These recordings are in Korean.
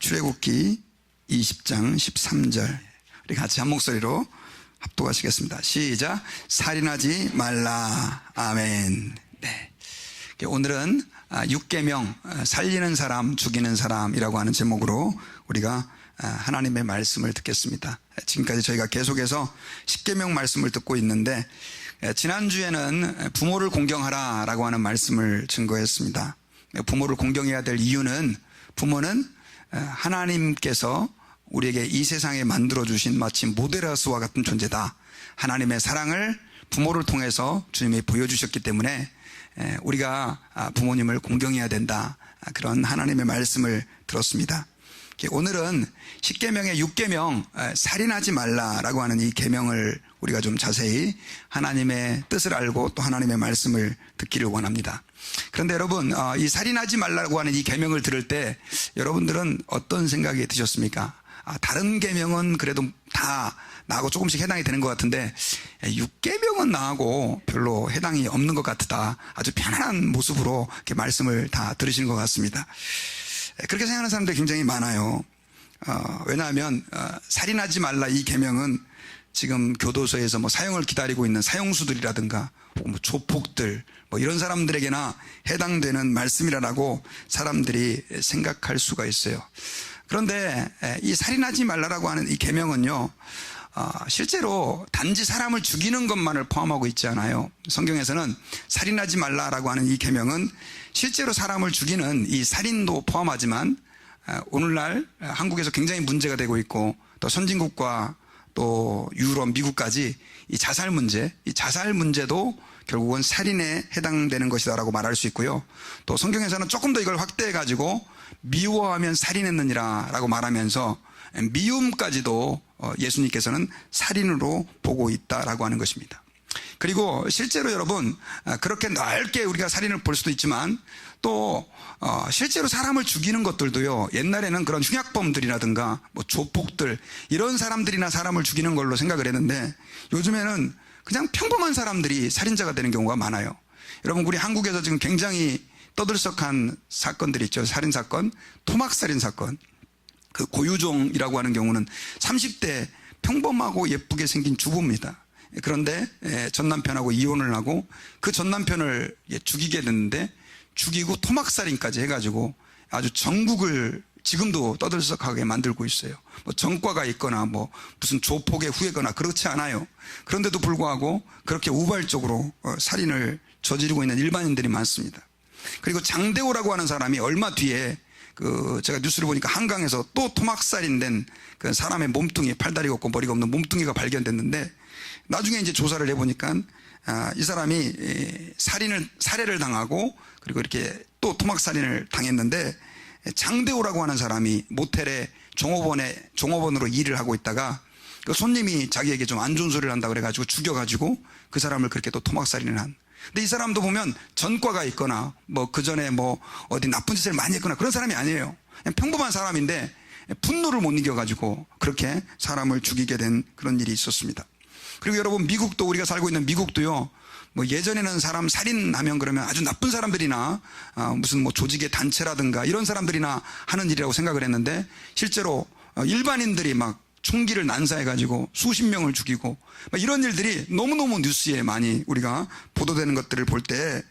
출애굽기 20장 13절 우리 같이 한 목소리로 합독하시겠습니다. 시작. 살인하지 말라. 아멘. 네. 오늘은 6계명 살리는 사람 죽이는 사람이라고 하는 제목으로 우리가 하나님의 말씀을 듣겠습니다. 지금까지 저희가 계속해서 10계명 말씀을 듣고 있는데 지난주에는 부모를 공경하라 라고 하는 말씀을 증거했습니다. 부모를 공경해야 될 이유는 부모는 하나님께서 우리에게 이 세상에 만들어주신 마치 모데라스와 같은 존재다. 하나님의 사랑을 부모를 통해서 주님이 보여주셨기 때문에 우리가 부모님을 공경해야 된다. 그런 하나님의 말씀을 들었습니다. 오늘은 10계명의 6계명 살인하지 말라라고 하는 이 계명을 우리가 좀 자세히 하나님의 뜻을 알고 또 하나님의 말씀을 듣기를 원합니다. 그런데 여러분, 이 살인하지 말라고 하는 이 계명을 들을 때 여러분들은 어떤 생각이 드셨습니까? 다른 계명은 그래도 다 나하고 조금씩 해당이 되는 것 같은데 6계명은 나하고 별로 해당이 없는 것 같다. 아주 편안한 모습으로 이렇게 말씀을 다 들으시는 것 같습니다. 그렇게 생각하는 사람들이 굉장히 많아요. 왜냐하면 살인하지 말라 이 계명은 지금 교도소에서 사형을 기다리고 있는 사형수들이라든가 조폭들 이런 사람들에게나 해당되는 말씀이라고 사람들이 생각할 수가 있어요. 그런데 이 살인하지 말라라고 하는 이 계명은요, 실제로 단지 사람을 죽이는 것만을 포함하고 있지 않아요. 성경에서는 살인하지 말라라고 하는 이 계명은 실제로 사람을 죽이는 이 살인도 포함하지만 오늘날 한국에서 굉장히 문제가 되고 있고 또 선진국과 또 유럽, 미국까지 이 자살 문제도 결국은 살인에 해당되는 것이다라고 말할 수 있고요. 또 성경에서는 조금 더 이걸 확대해 가지고 미워하면 살인했느니라 라고 말하면서 미움까지도 예수님께서는 살인으로 보고 있다라고 하는 것입니다. 그리고 실제로 여러분, 그렇게 넓게 우리가 살인을 볼 수도 있지만 또 실제로 사람을 죽이는 것들도요, 옛날에는 그런 흉악범들이라든가 조폭들 이런 사람들이나 사람을 죽이는 걸로 생각을 했는데 요즘에는 그냥 평범한 사람들이 살인자가 되는 경우가 많아요. 여러분, 우리 한국에서 지금 굉장히 떠들썩한 사건들이 있죠. 살인사건, 토막살인사건. 그 고유종이라고 하는 경우는 30대 평범하고 예쁘게 생긴 주부입니다. 그런데 전 남편하고 이혼을 하고 그 전 남편을 죽이게 됐는데 죽이고 토막살인까지 해가지고 아주 전국을 지금도 떠들썩하게 만들고 있어요. 전과가 있거나 무슨 조폭의 후예거나 그렇지 않아요. 그런데도 불구하고 그렇게 우발적으로 살인을 저지르고 있는 일반인들이 많습니다. 그리고 장대호라고 하는 사람이 얼마 뒤에 제가 뉴스를 보니까 한강에서 또 토막살인된 그 사람의 몸뚱이, 팔다리가 없고 머리가 없는 몸뚱이가 발견됐는데 나중에 이제 조사를 해보니까 이 사람이 살해를 당하고 그리고 이렇게 또 토막살인을 당했는데 장대호라고 하는 사람이 모텔에 종업원으로 일을 하고 있다가 그 손님이 자기에게 좀 안 좋은 소리를 한다고 그래가지고 죽여가지고 그 사람을 그렇게 또 토막살인을 한. 근데 이 사람도 보면 전과가 있거나 그 전에 어디 나쁜 짓을 많이 했거나 그런 사람이 아니에요. 그냥 평범한 사람인데 분노를 못 이겨가지고 그렇게 사람을 죽이게 된 그런 일이 있었습니다. 그리고 여러분, 미국도, 우리가 살고 있는 미국도요, 예전에는 사람 살인하면 그러면 아주 나쁜 사람들이나 무슨 조직의 단체라든가 이런 사람들이나 하는 일이라고 생각을 했는데 실제로 일반인들이 총기를 난사해가지고 수십 명을 죽이고 이런 일들이 너무너무 뉴스에 많이 우리가 보도되는 것들을 볼 때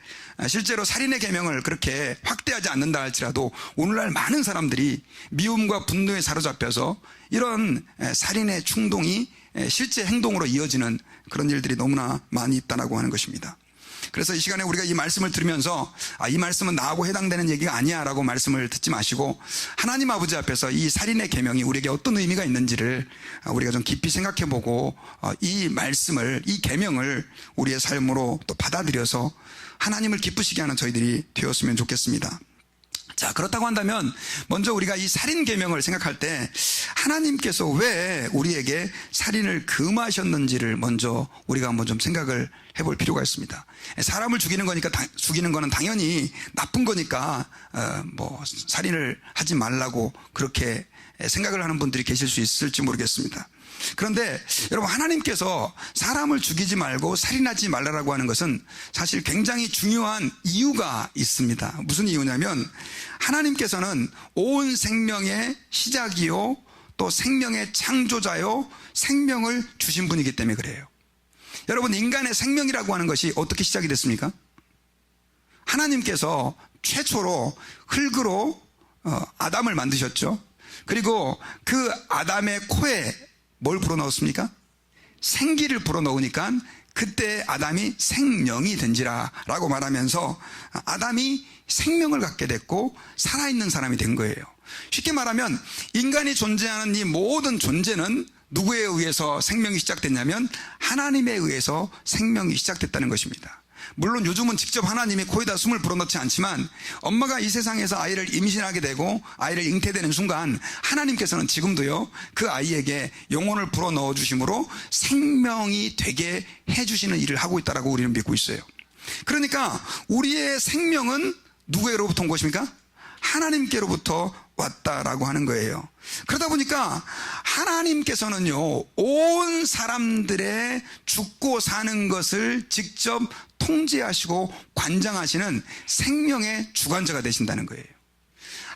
실제로 살인의 계명을 그렇게 확대하지 않는다 할지라도 오늘날 많은 사람들이 미움과 분노에 사로잡혀서 이런 살인의 충동이 실제 행동으로 이어지는 그런 일들이 너무나 많이 있다고 하는 것입니다. 그래서 이 시간에 우리가 이 말씀을 들으면서 이 말씀은 나하고 해당되는 얘기가 아니야 라고 말씀을 듣지 마시고 하나님 아버지 앞에서 이 살인의 계명이 우리에게 어떤 의미가 있는지를 우리가 좀 깊이 생각해보고 이 말씀을, 이 계명을 우리의 삶으로 또 받아들여서 하나님을 기쁘시게 하는 저희들이 되었으면 좋겠습니다. 자, 그렇다고 한다면 먼저 우리가 이 살인 계명을 생각할 때 하나님께서 왜 우리에게 살인을 금하셨는지를 먼저 우리가 한번 좀 생각을 해볼 필요가 있습니다. 사람을 죽이는 거는 당연히 나쁜 거니까 살인을 하지 말라고 그렇게 생각을 하는 분들이 계실 수 있을지 모르겠습니다. 그런데 여러분, 하나님께서 사람을 죽이지 말고 살인하지 말라라고 하는 것은 사실 굉장히 중요한 이유가 있습니다. 무슨 이유냐면 하나님께서는 온 생명의 시작이요 또 생명의 창조자요 생명을 주신 분이기 때문에 그래요. 여러분, 인간의 생명이라고 하는 것이 어떻게 시작이 됐습니까? 하나님께서 최초로 흙으로 아담을 만드셨죠. 그리고 그 아담의 코에 뭘 불어넣었습니까? 생기를 불어넣으니까 그때 아담이 생명이 된지라 라고 말하면서 아담이 생명을 갖게 됐고 살아있는 사람이 된 거예요. 쉽게 말하면 인간이 존재하는 이 모든 존재는 누구에 의해서 생명이 시작됐냐면 하나님에 의해서 생명이 시작됐다는 것입니다. 물론 요즘은 직접 하나님이 코에다 숨을 불어넣지 않지만 엄마가 이 세상에서 아이를 임신하게 되고 아이를 잉태되는 순간 하나님께서는 지금도요 그 아이에게 영혼을 불어넣어 주심으로 생명이 되게 해주시는 일을 하고 있다고 우리는 믿고 있어요. 그러니까 우리의 생명은 누구로부터 온 것입니까? 하나님께로부터 왔다라고 하는 거예요. 그러다 보니까 하나님께서는요 온 사람들의 죽고 사는 것을 직접 통제하시고 관장하시는 생명의 주관자가 되신다는 거예요.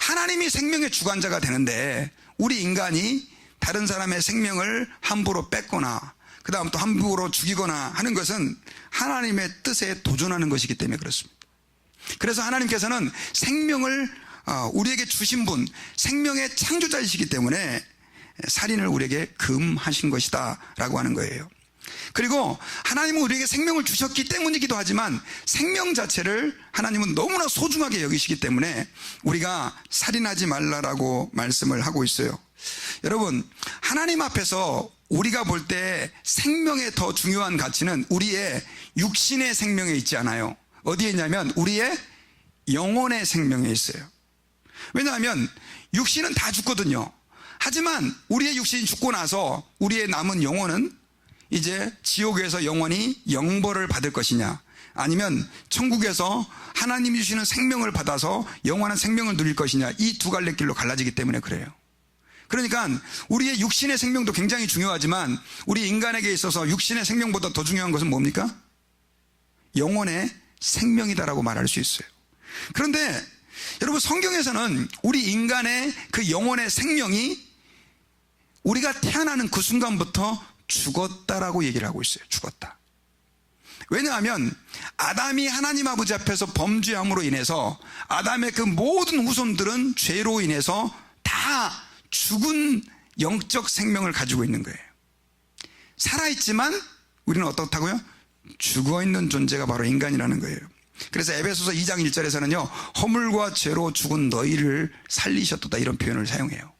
하나님이 생명의 주관자가 되는데 우리 인간이 다른 사람의 생명을 함부로 뺏거나 그 다음 또 함부로 죽이거나 하는 것은 하나님의 뜻에 도전하는 것이기 때문에 그렇습니다. 그래서 하나님께서는 생명을 우리에게 주신 분, 생명의 창조자이시기 때문에 살인을 우리에게 금하신 것이다 라고 하는 거예요. 그리고 하나님은 우리에게 생명을 주셨기 때문이기도 하지만 생명 자체를 하나님은 너무나 소중하게 여기시기 때문에 우리가 살인하지 말라라고 말씀을 하고 있어요. 여러분, 하나님 앞에서 우리가 볼 때 생명의 더 중요한 가치는 우리의 육신의 생명에 있지 않아요. 어디에 있냐면 우리의 영혼의 생명에 있어요. 왜냐하면 육신은 다 죽거든요. 하지만 우리의 육신이 죽고 나서 우리의 남은 영혼은 이제 지옥에서 영원히 영벌을 받을 것이냐 아니면 천국에서 하나님이 주시는 생명을 받아서 영원한 생명을 누릴 것이냐, 이 두 갈래 길로 갈라지기 때문에 그래요. 그러니까 우리의 육신의 생명도 굉장히 중요하지만 우리 인간에게 있어서 육신의 생명보다 더 중요한 것은 뭡니까? 영혼의 생명이다라고 말할 수 있어요. 그런데 여러분, 성경에서는 우리 인간의 그 영혼의 생명이 우리가 태어나는 그 순간부터 죽었다라고 얘기를 하고 있어요. 죽었다. 왜냐하면 아담이 하나님 아버지 앞에서 범죄함으로 인해서 아담의 그 모든 후손들은 죄로 인해서 다 죽은 영적 생명을 가지고 있는 거예요. 살아있지만 우리는 어떻다고요? 죽어있는 존재가 바로 인간이라는 거예요. 그래서 에베소서 2장 1절에서는요 허물과 죄로 죽은 너희를 살리셨도다, 이런 표현을 사용해요.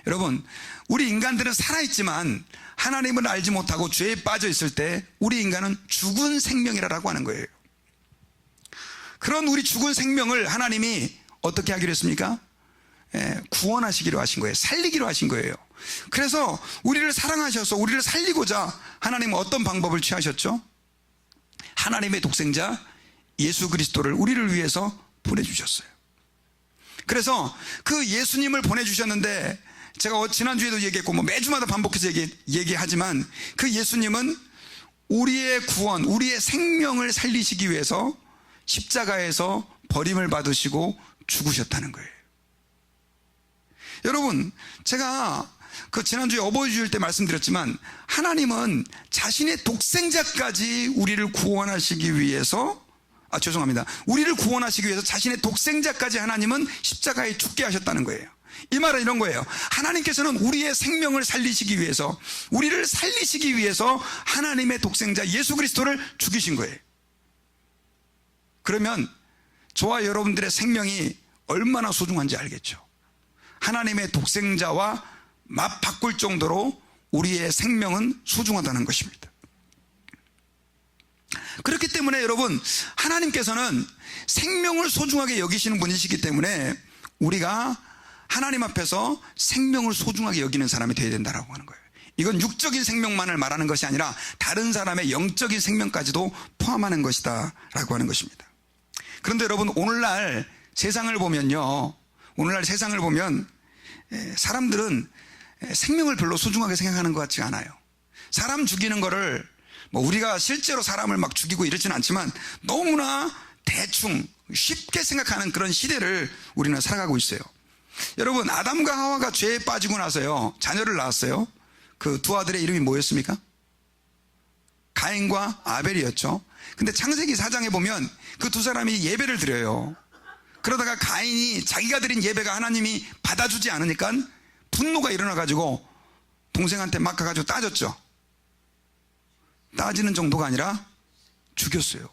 여러분, 우리 인간들은 살아있지만 하나님을 알지 못하고 죄에 빠져 있을 때 우리 인간은 죽은 생명이라고 하는 거예요. 그런 우리 죽은 생명을 하나님이 어떻게 하기로 했습니까? 구원하시기로 하신 거예요. 살리기로 하신 거예요. 그래서 우리를 사랑하셔서 우리를 살리고자 하나님은 어떤 방법을 취하셨죠? 하나님의 독생자 예수 그리스도를 우리를 위해서 보내주셨어요. 그래서 그 예수님을 보내주셨는데 제가 지난주에도 얘기했고 매주마다 반복해서 얘기하지만 그 예수님은 우리의 구원, 우리의 생명을 살리시기 위해서 십자가에서 버림을 받으시고 죽으셨다는 거예요. 여러분, 제가 그 지난주에 어버이 주일 때 말씀드렸지만 하나님은 자신의 독생자까지 우리를 구원하시기 위해서 우리를 구원하시기 위해서 자신의 독생자까지 하나님은 십자가에 죽게 하셨다는 거예요. 이 말은 이런 거예요. 하나님께서는 우리의 생명을 살리시기 위해서, 우리를 살리시기 위해서 하나님의 독생자 예수 그리스도를 죽이신 거예요. 그러면 저와 여러분들의 생명이 얼마나 소중한지 알겠죠. 하나님의 독생자와 맞바꿀 정도로 우리의 생명은 소중하다는 것입니다. 그렇기 때문에 여러분, 하나님께서는 생명을 소중하게 여기시는 분이시기 때문에 우리가 하나님 앞에서 생명을 소중하게 여기는 사람이 되어야 된다고 하는 거예요. 이건 육적인 생명만을 말하는 것이 아니라 다른 사람의 영적인 생명까지도 포함하는 것이다 라고 하는 것입니다. 그런데 여러분, 오늘날 세상을 보면 사람들은 생명을 별로 소중하게 생각하는 것 같지가 않아요. 사람 죽이는 거를 뭐 우리가 실제로 사람을 막 죽이고 이러지는 않지만 너무나 대충 쉽게 생각하는 그런 시대를 우리는 살아가고 있어요. 여러분, 아담과 하와가 죄에 빠지고 나서요, 자녀를 낳았어요. 그 두 아들의 이름이 뭐였습니까? 가인과 아벨이었죠. 근데 창세기 4장에 보면 그 두 사람이 예배를 드려요. 그러다가 가인이 자기가 드린 예배가 하나님이 받아주지 않으니까 분노가 일어나가지고 동생한테 막 가가지고 따졌죠. 따지는 정도가 아니라 죽였어요.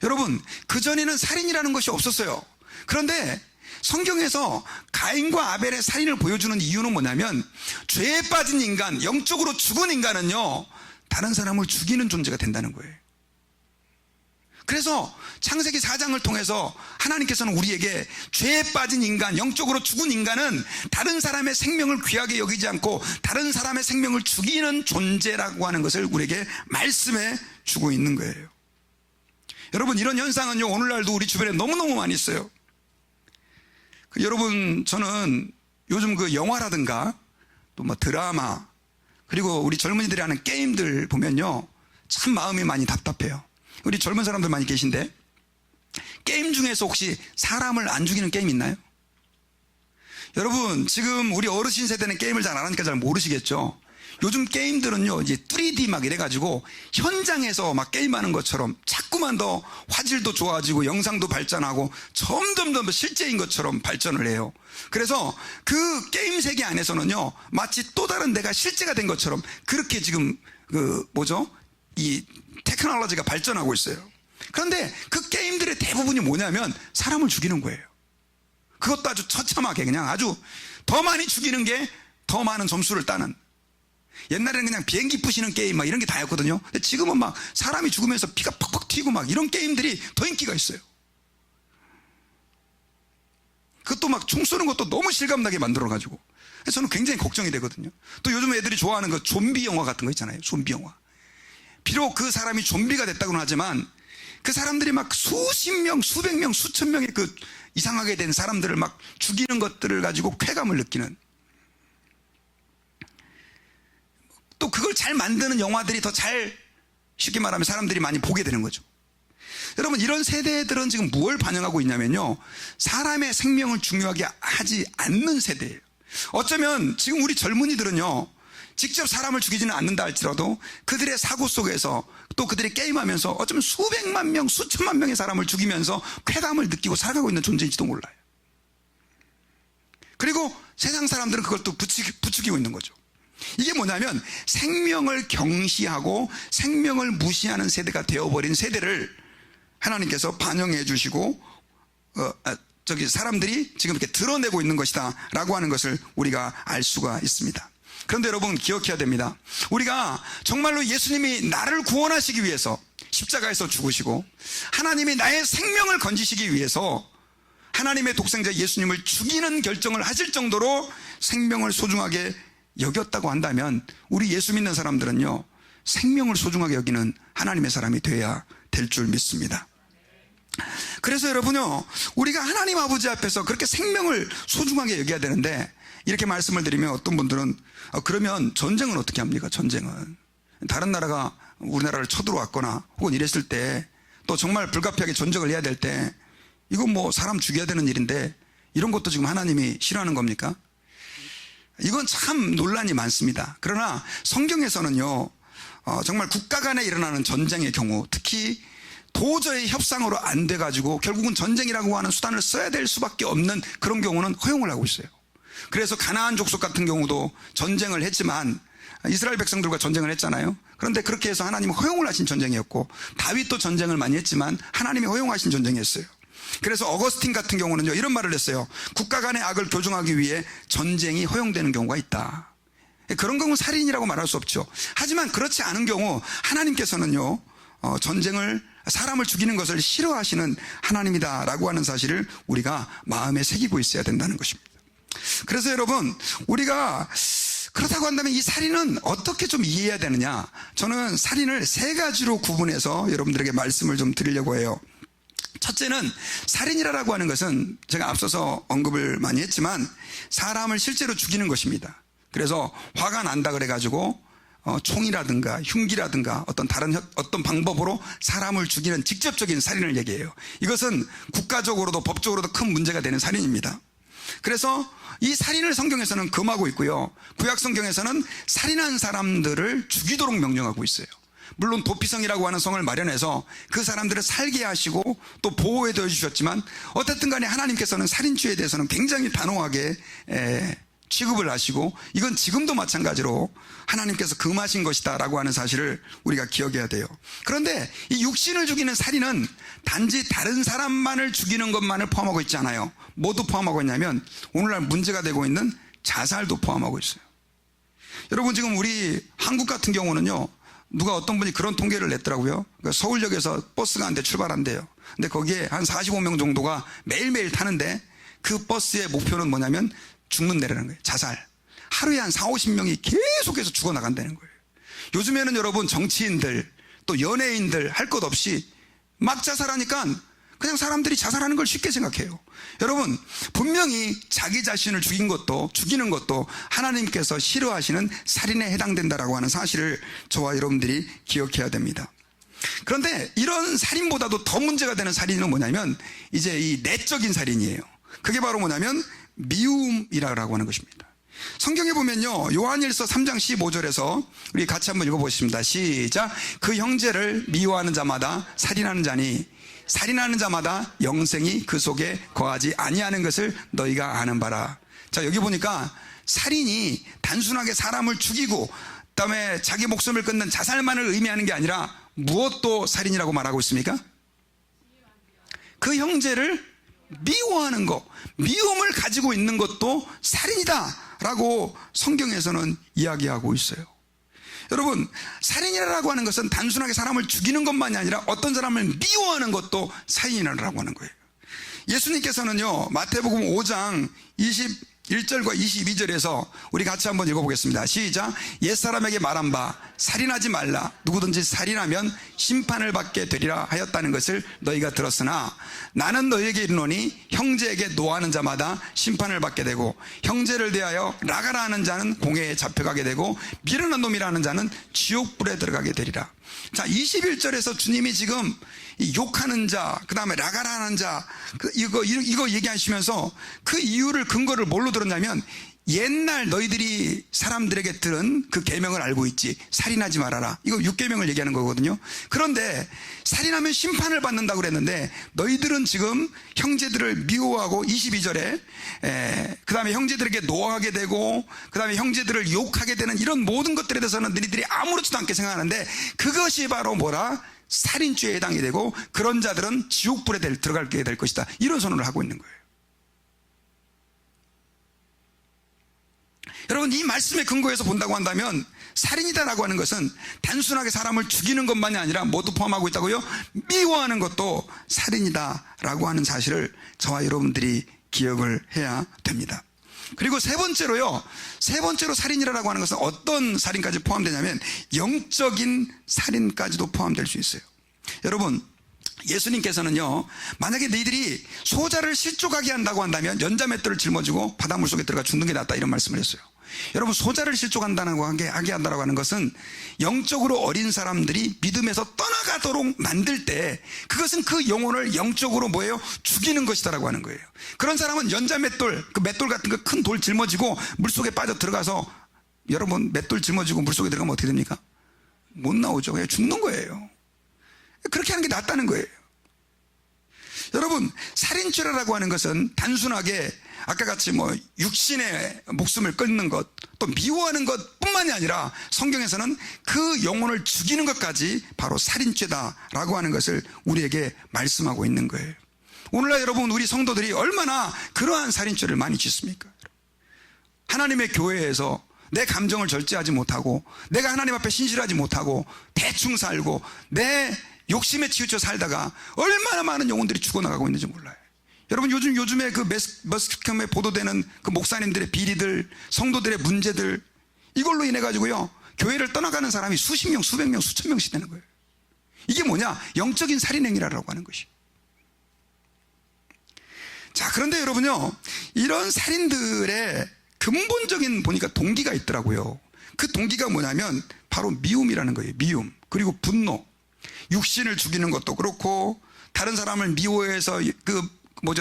여러분, 그전에는 살인이라는 것이 없었어요. 그런데 성경에서 가인과 아벨의 살인을 보여주는 이유는 뭐냐면, 죄에 빠진 인간, 영적으로 죽은 인간은요, 다른 사람을 죽이는 존재가 된다는 거예요. 그래서 창세기 4장을 통해서 하나님께서는 우리에게 죄에 빠진 인간, 영적으로 죽은 인간은 다른 사람의 생명을 귀하게 여기지 않고 다른 사람의 생명을 죽이는 존재라고 하는 것을 우리에게 말씀해 주고 있는 거예요. 여러분, 이런 현상은요, 오늘날도 우리 주변에 너무너무 많이 있어요. 여러분, 저는 요즘 그 영화라든가 또 뭐 드라마, 그리고 우리 젊은이들이 하는 게임들 보면요, 참 마음이 많이 답답해요. 우리 젊은 사람들 많이 계신데, 게임 중에서 혹시 사람을 안 죽이는 게임 있나요? 여러분, 지금 우리 어르신 세대는 게임을 잘 안 하니까 잘 모르시겠죠. 요즘 게임들은요, 이제 3D 막 이래가지고 현장에서 막 게임하는 것처럼 자꾸만 더 화질도 좋아지고 영상도 발전하고 점점 더 실제인 것처럼 발전을 해요. 그래서 그 게임 세계 안에서는요, 마치 또 다른 내가 실제가 된 것처럼 그렇게 지금 이 테크놀로지가 발전하고 있어요. 그런데 그 게임들의 대부분이 뭐냐면 사람을 죽이는 거예요. 그것도 아주 처참하게 그냥 아주 더 많이 죽이는 게 더 많은 점수를 따는. 옛날에는 그냥 비행기 부시는 게임 막 이런 게 다였거든요. 근데 지금은 막 사람이 죽으면서 피가 퍽퍽 튀고 막 이런 게임들이 더 인기가 있어요. 그것도 막 총 쏘는 것도 너무 실감나게 만들어가지고. 저는 굉장히 걱정이 되거든요. 또 요즘 애들이 좋아하는 그 좀비 영화 같은 거 있잖아요. 좀비 영화. 비록 그 사람이 좀비가 됐다고는 하지만 그 사람들이 막 수십 명, 수백 명, 수천 명의 그 이상하게 된 사람들을 막 죽이는 것들을 가지고 쾌감을 느끼는, 또 그걸 잘 만드는 영화들이 더 잘, 쉽게 말하면 사람들이 많이 보게 되는 거죠. 여러분, 이런 세대들은 지금 무엇을 반영하고 있냐면요, 사람의 생명을 중요하게 하지 않는 세대예요. 어쩌면 지금 우리 젊은이들은요, 직접 사람을 죽이지는 않는다 할지라도 그들의 사고 속에서, 또 그들이 게임하면서 어쩌면 수백만 명, 수천만 명의 사람을 죽이면서 쾌감을 느끼고 살아가고 있는 존재인지도 몰라요. 그리고 세상 사람들은 그걸 또 부추기고 있는 거죠. 이게 뭐냐면 생명을 경시하고 생명을 무시하는 세대가 되어버린 세대를 하나님께서 반영해 주시고 사람들이 지금 이렇게 드러내고 있는 것이다 라고 하는 것을 우리가 알 수가 있습니다. 그런데 여러분, 기억해야 됩니다. 우리가 정말로 예수님이 나를 구원하시기 위해서 십자가에서 죽으시고 하나님이 나의 생명을 건지시기 위해서 하나님의 독생자 예수님을 죽이는 결정을 하실 정도로 생명을 소중하게 여겼다고 한다면 우리 예수 믿는 사람들은요, 생명을 소중하게 여기는 하나님의 사람이 돼야 될 줄 믿습니다. 그래서 여러분요, 우리가 하나님 아버지 앞에서 그렇게 생명을 소중하게 여겨야 되는데, 이렇게 말씀을 드리면 어떤 분들은 그러면 전쟁은 어떻게 합니까? 전쟁은 다른 나라가 우리나라를 쳐들어왔거나 혹은 이랬을 때, 또 정말 불가피하게 전쟁을 해야 될 때 이건 뭐 사람 죽여야 되는 일인데 이런 것도 지금 하나님이 싫어하는 겁니까? 이건 참 논란이 많습니다. 그러나 성경에서는요, 정말 국가 간에 일어나는 전쟁의 경우, 특히 도저히 협상으로 안 돼가지고 결국은 전쟁이라고 하는 수단을 써야 될 수밖에 없는 그런 경우는 허용을 하고 있어요. 그래서 가나안 족속 같은 경우도 전쟁을 했지만 이스라엘 백성들과 전쟁을 했잖아요. 그런데 그렇게 해서 하나님이 허용을 하신 전쟁이었고, 다윗도 전쟁을 많이 했지만 하나님이 허용하신 전쟁이었어요. 그래서 어거스틴 같은 경우는요, 이런 말을 했어요. 국가 간의 악을 교정하기 위해 전쟁이 허용되는 경우가 있다. 그런 경우는 살인이라고 말할 수 없죠. 하지만 그렇지 않은 경우 하나님께서는요, 전쟁을, 사람을 죽이는 것을 싫어하시는 하나님이다라고 하는 사실을 우리가 마음에 새기고 있어야 된다는 것입니다. 그래서 여러분, 우리가 그렇다고 한다면 이 살인은 어떻게 좀 이해해야 되느냐? 저는 살인을 세 가지로 구분해서 여러분들에게 말씀을 좀 드리려고 해요. 첫째는, 살인이라고 하는 것은 제가 앞서서 언급을 많이 했지만 사람을 실제로 죽이는 것입니다. 그래서 화가 난다 그래가지고 총이라든가 흉기라든가 어떤 방법으로 사람을 죽이는 직접적인 살인을 얘기해요. 이것은 국가적으로도 법적으로도 큰 문제가 되는 살인입니다. 그래서 이 살인을 성경에서는 금하고 있고요, 구약 성경에서는 살인한 사람들을 죽이도록 명령하고 있어요. 물론 도피성이라고 하는 성을 마련해서 그 사람들을 살게 하시고 또 보호해도 해주셨지만, 어쨌든 간에 하나님께서는 살인죄에 대해서는 굉장히 단호하게 취급을 하시고, 이건 지금도 마찬가지로 하나님께서 금하신 것이다 라고 하는 사실을 우리가 기억해야 돼요. 그런데 이 육신을 죽이는 살인은 단지 다른 사람만을 죽이는 것만을 포함하고 있지 않아요. 뭐도 포함하고 있냐면 오늘날 문제가 되고 있는 자살도 포함하고 있어요. 여러분, 지금 우리 한국 같은 경우는요, 누가 어떤 분이 그런 통계를 냈더라고요. 그러니까 서울역에서 버스가 한 대 출발한대요. 근데 거기에 한 45명 정도가 매일매일 타는데 그 버스의 목표는 뭐냐면 죽는다라는 거예요. 자살. 하루에 한 40~50명이 계속해서 죽어나간다는 거예요. 요즘에는 여러분, 정치인들 또 연예인들 할 것 없이 막 자살하니까 그냥 사람들이 자살하는 걸 쉽게 생각해요. 여러분, 분명히 자기 자신을 죽이는 것도 하나님께서 싫어하시는 살인에 해당된다라고 하는 사실을 저와 여러분들이 기억해야 됩니다. 그런데 이런 살인보다도 더 문제가 되는 살인은 뭐냐면 이제 이 내적인 살인이에요. 그게 바로 뭐냐면 미움이라고 하는 것입니다. 성경에 보면요, 요한일서 3장 15절에서 우리 같이 한번 읽어보겠습니다. 시작. 그 형제를 미워하는 자마다 살인하는 자니 살인하는 자마다 영생이 그 속에 거하지 아니하는 것을 너희가 아는 바라. 자, 여기 보니까 살인이 단순하게 사람을 죽이고 그다음에 자기 목숨을 끊는 자살만을 의미하는 게 아니라 무엇도 살인이라고 말하고 있습니까? 그 형제를 미워하는 것, 미움을 가지고 있는 것도 살인이다 라고 성경에서는 이야기하고 있어요. 여러분, 살인이라고 하는 것은 단순하게 사람을 죽이는 것만이 아니라 어떤 사람을 미워하는 것도 살인이라고 하는 거예요. 예수님께서는요, 마태복음 5장 21절과 22절에서 우리 같이 한번 읽어보겠습니다. 시작. 옛사람에게 말한 바 살인하지 말라. 누구든지 살인하면 심판을 받게 되리라 하였다는 것을 너희가 들었으나 나는 너희에게 이르노니 형제에게 노하는 자마다 심판을 받게 되고 형제를 대하여 나가라 하는 자는 공회에 잡혀가게 되고 미련한 놈이라는 자는 지옥불에 들어가게 되리라. 자, 21절에서 주님이 지금 욕하는 자, 그 다음에 나가라 하는 자, 이거 얘기하시면서 그 이유를, 근거를 뭘로 들었냐면 옛날 너희들이 사람들에게 들은 그 계명을 알고 있지. 살인하지 말아라. 이거 6계명을 얘기하는 거거든요. 그런데 살인하면 심판을 받는다고 그랬는데 너희들은 지금 형제들을 미워하고 22절에 그 다음에 형제들에게 노하게 되고 그 다음에 형제들을 욕하게 되는 이런 모든 것들에 대해서는 너희들이 아무렇지도 않게 생각하는데 그것이 바로 뭐라? 살인죄에 해당이 되고 그런 자들은 지옥불에 들어가게 될 것이다. 이런 선언을 하고 있는 거예요. 여러분, 이 말씀의 근거에서 본다고 한다면 살인이다라고 하는 것은 단순하게 사람을 죽이는 것만이 아니라 모두 포함하고 있다고요? 미워하는 것도 살인이다라고 하는 사실을 저와 여러분들이 기억을 해야 됩니다. 그리고 세 번째로 살인이라고 하는 것은 어떤 살인까지 포함되냐면 영적인 살인까지도 포함될 수 있어요. 여러분, 예수님께서는요, 만약에 너희들이 소자를 실족하게 한다고 한다면 연자맷돌을 짊어지고 바닷물 속에 들어가 죽는 게 낫다, 이런 말씀을 했어요. 여러분, 소자를 하게 한다고 하는 것은 영적으로 어린 사람들이 믿음에서 떠나가도록 만들 때 그것은 그 영혼을 영적으로 뭐예요? 죽이는 것이다라고 하는 거예요. 그런 사람은 연자맷돌, 그 맷돌 같은 거 큰 돌 짊어지고 물속에 빠져 들어가서, 여러분, 맷돌 짊어지고 물속에 들어가면 어떻게 됩니까? 못 나오죠. 그냥 죽는 거예요. 그렇게 하는 게 낫다는 거예요. 여러분, 살인죄라고 하는 것은 단순하게 아까 같이 육신의 목숨을 끊는 것, 또 미워하는 것 뿐만이 아니라 성경에서는 그 영혼을 죽이는 것까지 바로 살인죄다라고 하는 것을 우리에게 말씀하고 있는 거예요. 오늘날 여러분, 우리 성도들이 얼마나 그러한 살인죄를 많이 짓습니까? 하나님의 교회에서 내 감정을 절제하지 못하고 내가 하나님 앞에 신실하지 못하고 대충 살고 내 욕심에 치우쳐 살다가 얼마나 많은 영혼들이 죽어나가고 있는지 몰라요. 여러분, 요즘에 그 매스컴에 보도되는 그 목사님들의 비리들, 성도들의 문제들, 이걸로 인해 가지고요, 교회를 떠나가는 사람이 수십 명, 수백 명, 수천 명씩 되는 거예요. 이게 뭐냐? 영적인 살인행위라고 하는 것이. 자, 그런데 여러분요, 이런 살인들의 근본적인 보니까 동기가 있더라고요. 그 동기가 뭐냐면 바로 미움이라는 거예요. 미움. 그리고 분노. 육신을 죽이는 것도 그렇고, 다른 사람을 미워해서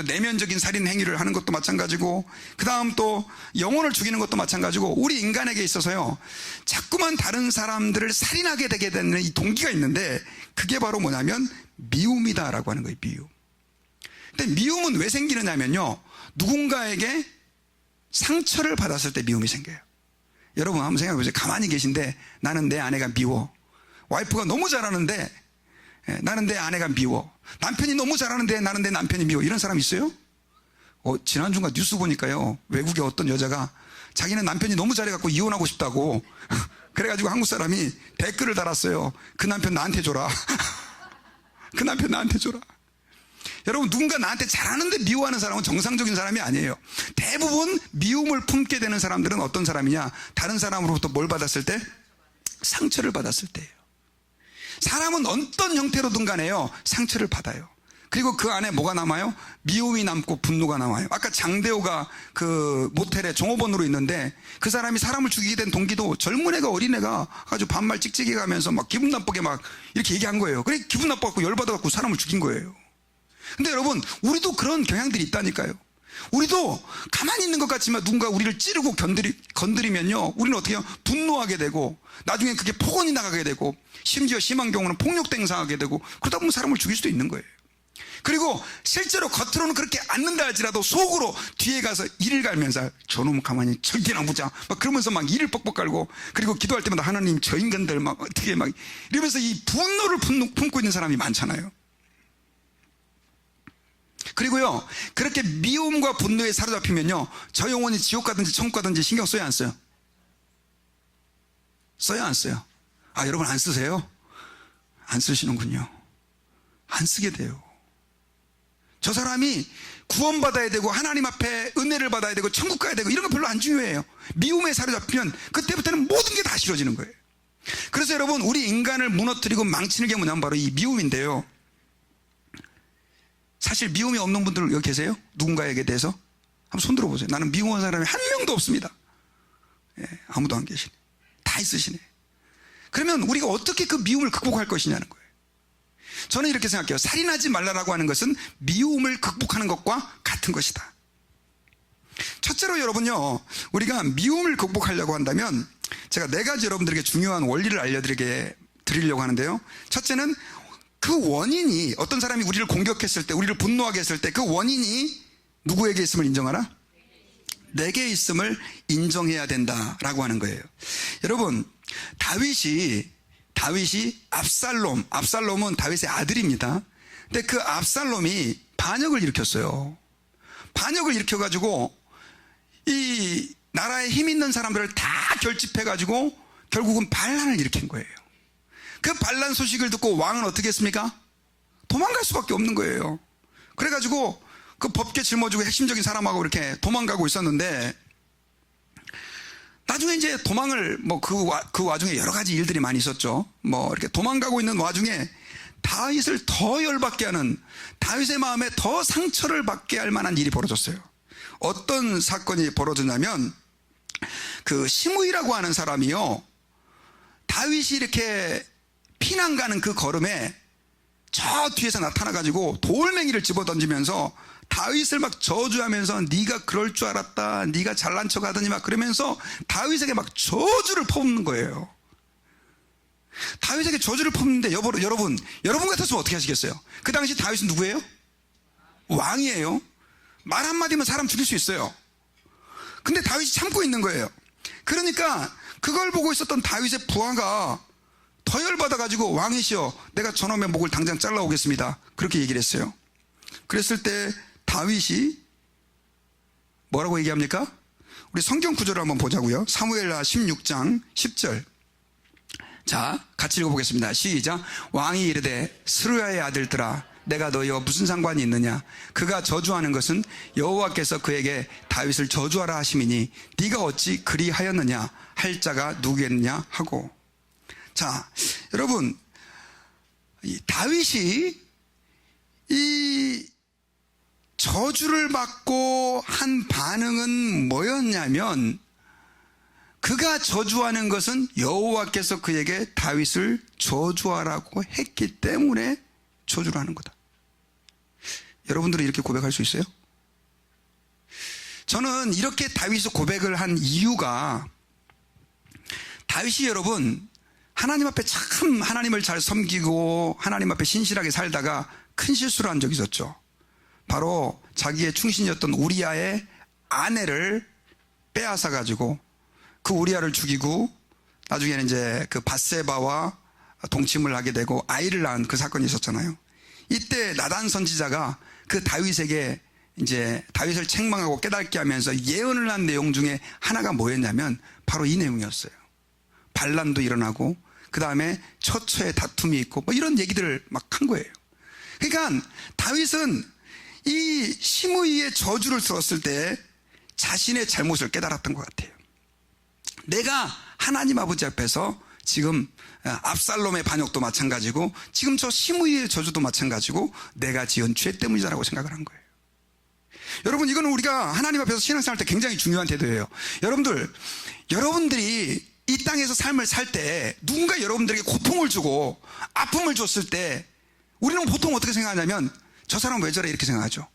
내면적인 살인 행위를 하는 것도 마찬가지고, 그 다음 또 영혼을 죽이는 것도 마찬가지고, 우리 인간에게 있어서요, 자꾸만 다른 사람들을 살인하게 되게 되는 이 동기가 있는데, 그게 바로 뭐냐면 미움이다라고 하는 거예요. 미움. 근데 미움은 왜 생기느냐면요, 누군가에게 상처를 받았을 때 미움이 생겨요. 여러분 한번 생각해 보세요. 가만히 계신데 나는 내 아내가 미워. 와이프가 너무 잘하는데 나는 내 아내가 미워. 남편이 너무 잘하는데 나는 내 남편이 미워. 이런 사람 있어요? 지난주가 뉴스 보니까요, 외국의 어떤 여자가 자기는 남편이 너무 잘해갖고 이혼하고 싶다고 그래가지고 한국 사람이 댓글을 달았어요. 그 남편 나한테 줘라. 그 남편 나한테 줘라. 여러분, 누군가 나한테 잘하는데 미워하는 사람은 정상적인 사람이 아니에요. 대부분 미움을 품게 되는 사람들은 어떤 사람이냐? 다른 사람으로부터 뭘 받았을 때? 상처를 받았을 때예요. 사람은 어떤 형태로든 간에요, 상처를 받아요. 그리고 그 안에 뭐가 남아요? 미움이 남고 분노가 남아요. 아까 장대호가 그 모텔에 종업원으로 있는데, 그 사람이 사람을 죽이게 된 동기도 젊은 애가 어린애가 아주 반말 찍찍이 가면서 막 기분 나쁘게 막 이렇게 얘기한 거예요. 그래 기분 나빠갖고 열받아갖고 사람을 죽인 거예요. 근데 여러분, 우리도 그런 경향들이 있다니까요. 우리도 가만히 있는 것 같지만 누군가 우리를 찌르고 건드리면요, 우리는 어떻게 해요? 분노하게 되고, 나중에 그게 폭언이 나가게 되고, 심지어 심한 경우는 폭력도 행사하게 되고, 그러다 보면 사람을 죽일 수도 있는 거예요. 그리고 실제로 겉으로는 그렇게 않는다 할지라도 속으로 뒤에 가서 이를 갈면서 저놈 가만히 절대나 보자 막 그러면서 막 이를 뻑뻑 갈고, 그리고 기도할 때마다 하나님 저 인간들 막 어떻게 막 이러면서 이 분노를 품고 있는 사람이 많잖아요. 그리고요, 그렇게 미움과 분노에 사로잡히면요, 저 영혼이 지옥 가든지 천국 가든지 신경 써야 안 써요? 써야 안 써요? 여러분 안 쓰세요? 안 쓰시는군요. 안 쓰게 돼요. 저 사람이 구원받아야 되고 하나님 앞에 은혜를 받아야 되고 천국 가야 되고 이런 거 별로 안 중요해요. 미움에 사로잡히면 그때부터는 모든 게 다 싫어지는 거예요. 그래서 여러분, 우리 인간을 무너뜨리고 망치는 게 뭐냐면 바로 이 미움인데요. 사실 미움이 없는 분들 여기 계세요? 누군가에게 대해서? 한번 손 들어보세요. 나는 미워하는 사람이 한 명도 없습니다. 아무도 안 계시네. 다 있으시네. 그러면 우리가 어떻게 그 미움을 극복할 것이냐는 거예요. 저는 이렇게 생각해요. 살인하지 말라라고 하는 것은 미움을 극복하는 것과 같은 것이다. 첫째로 여러분요, 우리가 미움을 극복하려고 한다면 제가 4가지 여러분들에게 중요한 원리를 드리려고 하는데요. 첫째는 그 원인이, 어떤 사람이 우리를 공격했을 때, 우리를 분노하게 했을 때 그 원인이 누구에게 있음을 인정하라? 내게 있음을 인정해야 된다라고 하는 거예요. 여러분, 다윗이 압살롬은 다윗의 아들입니다. 근데 그 압살롬이 반역을 일으켰어요. 반역을 일으켜가지고 이 나라에 힘 있는 사람들을 다 결집해가지고 결국은 반란을 일으킨 거예요. 그 반란 소식을 듣고 왕은 어떻게 했습니까? 도망갈 수밖에 없는 거예요. 그래가지고 그 법계 짊어지고 핵심적인 사람하고 이렇게 도망가고 있었는데, 나중에 이제 도망을 그 와중에 여러 가지 일들이 많이 있었죠. 이렇게 도망가고 있는 와중에 다윗을 더 열받게 하는, 다윗의 마음에 더 상처를 받게 할 만한 일이 벌어졌어요. 어떤 사건이 벌어졌냐면, 그 시므이라고 하는 사람이요, 다윗이 이렇게 피난 가는 그 걸음에 저 뒤에서 나타나가지고 돌멩이를 집어던지면서 다윗을 막 저주하면서 네가 그럴 줄 알았다, 네가 잘난 척 하더니 막 그러면서 다윗에게 막 저주를 퍼붓는 거예요. 다윗에게 저주를 퍼붓는데 여러분 같았으면 어떻게 하시겠어요? 그 당시 다윗은 누구예요? 왕이에요. 말 한마디면 사람 죽일 수 있어요. 근데 다윗이 참고 있는 거예요. 그러니까 그걸 보고 있었던 다윗의 부하가 더 열받아가지고, 왕이시여, 내가 저놈의 목을 당장 잘라오겠습니다, 그렇게 얘기를 했어요. 그랬을 때 다윗이 뭐라고 얘기합니까? 우리 성경 구절을 한번 보자고요. 사무엘하 16장 10절. 자, 같이 읽어보겠습니다. 시작. 왕이 이르되 스루야의 아들들아, 내가 너희와 무슨 상관이 있느냐? 그가 저주하는 것은 여호와께서 그에게 다윗을 저주하라 하심이니 네가 어찌 그리하였느냐? 할 자가 누구겠느냐 하고. 자, 여러분, 이 다윗이 이 저주를 받고 한 반응은 뭐였냐면, 그가 저주하는 것은 여호와께서 그에게 다윗을 저주하라고 했기 때문에 저주를 하는 거다. 여러분들은 이렇게 고백할 수 있어요? 저는 이렇게 다윗이 고백을 한 이유가, 다윗이 여러분 하나님 앞에 참 하나님을 잘 섬기고 하나님 앞에 신실하게 살다가 큰 실수를 한 적이 있었죠. 바로 자기의 충신이었던 우리아의 아내를 빼앗아 가지고 그 우리아를 죽이고 나중에는 이제 그 밧세바와 동침을 하게 되고 아이를 낳은 그 사건이 있었잖아요. 이때 나단 선지자가 그 다윗에게 이제 다윗을 책망하고 깨닫게 하면서 예언을 한 내용 중에 하나가 뭐였냐면 바로 이 내용이었어요. 반란도 일어나고 그 다음에 처처에 다툼이 있고 뭐 이런 얘기들을 막 한 거예요. 그러니까 다윗은 이 시므이의 저주를 들었을 때 자신의 잘못을 깨달았던 것 같아요. 내가 하나님 아버지 앞에서 지금 압살롬의 반역도 마찬가지고 지금 저 시므이의 저주도 마찬가지고 내가 지은 죄 때문이다라고 생각을 한 거예요. 여러분, 이거는 우리가 하나님 앞에서 신앙생활 때 굉장히 중요한 태도예요. 여러분들이 이 땅에서 삶을 살 때 누군가 여러분들에게 고통을 주고 아픔을 줬을 때 우리는 보통 어떻게 생각하냐면 저 사람 왜 저래 이렇게 생각하죠.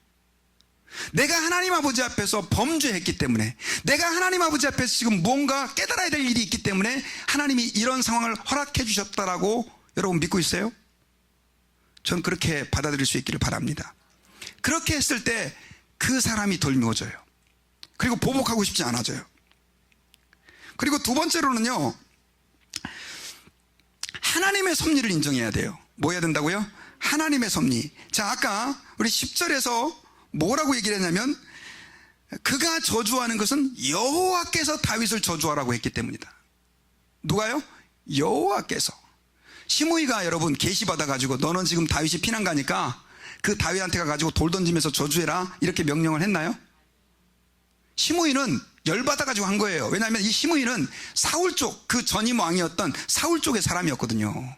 내가 하나님 아버지 앞에서 범죄했기 때문에, 내가 하나님 아버지 앞에서 지금 뭔가 깨달아야 될 일이 있기 때문에 하나님이 이런 상황을 허락해 주셨다라고 여러분 믿고 있어요? 전 그렇게 받아들일 수 있기를 바랍니다. 그렇게 했을 때 그 사람이 덜 미워져요. 그리고 보복하고 싶지 않아져요. 그리고 두 번째로는요, 하나님의 섭리를 인정해야 돼요. 뭐 해야 된다고요? 하나님의 섭리. 자, 아까 우리 10절에서 뭐라고 얘기를 했냐면, 그가 저주하는 것은 여호와께서 다윗을 저주하라고 했기 때문이다. 누가요? 여호와께서. 시므이가 여러분 계시 받아가지고 너는 지금 다윗이 피난 가니까 그 다윗한테 가가지고 돌 던지면서 저주해라 이렇게 명령을 했나요? 시므이는 열받아가지고 한 거예요. 왜냐하면 이 시므이는 사울 쪽, 그 전임 왕이었던 사울 쪽의 사람이었거든요.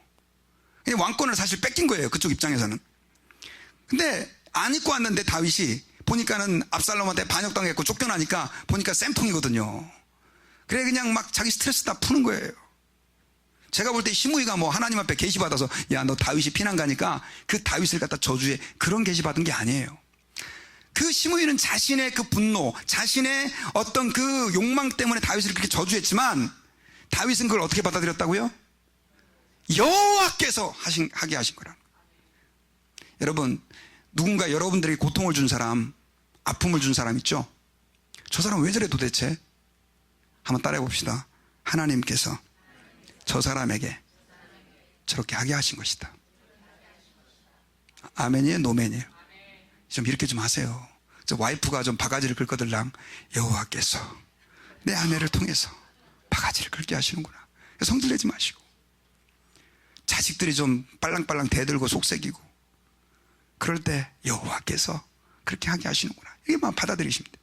왕권을 사실 뺏긴 거예요, 그쪽 입장에서는. 근데 안 입고 왔는데 다윗이 보니까는 압살롬한테 반역당했고 쫓겨나니까 보니까 쌤통이거든요. 그래 그냥 막 자기 스트레스 다 푸는 거예요. 제가 볼 때 시므이가 뭐 하나님 앞에 계시 받아서 야 너 다윗이 피난 가니까 그 다윗을 갖다 저주해, 그런 계시 받은 게 아니에요. 그 시므이는 자신의 그 분노, 자신의 어떤 그 욕망 때문에 다윗을 그렇게 저주했지만 다윗은 그걸 어떻게 받아들였다고요? 여호와께서 하게 하신 거라. 여러분, 누군가 여러분들에게 고통을 준 사람, 아픔을 준 사람 있죠? 저 사람 왜 저래 도대체? 한번 따라해 봅시다. 하나님께서 저 사람에게 저렇게 하게 하신 것이다. 아멘이에요? 노멘이에요? 좀 이렇게 좀 하세요. 저 와이프가 좀 바가지를 긁거들랑 여호와께서 내 아내를 통해서 바가지를 긁게 하시는구나. 성질 내지 마시고, 자식들이 좀 빨랑빨랑 대들고 속색이고 그럴 때 여호와께서 그렇게 하게 하시는구나, 이게만 받아들이시면 돼요.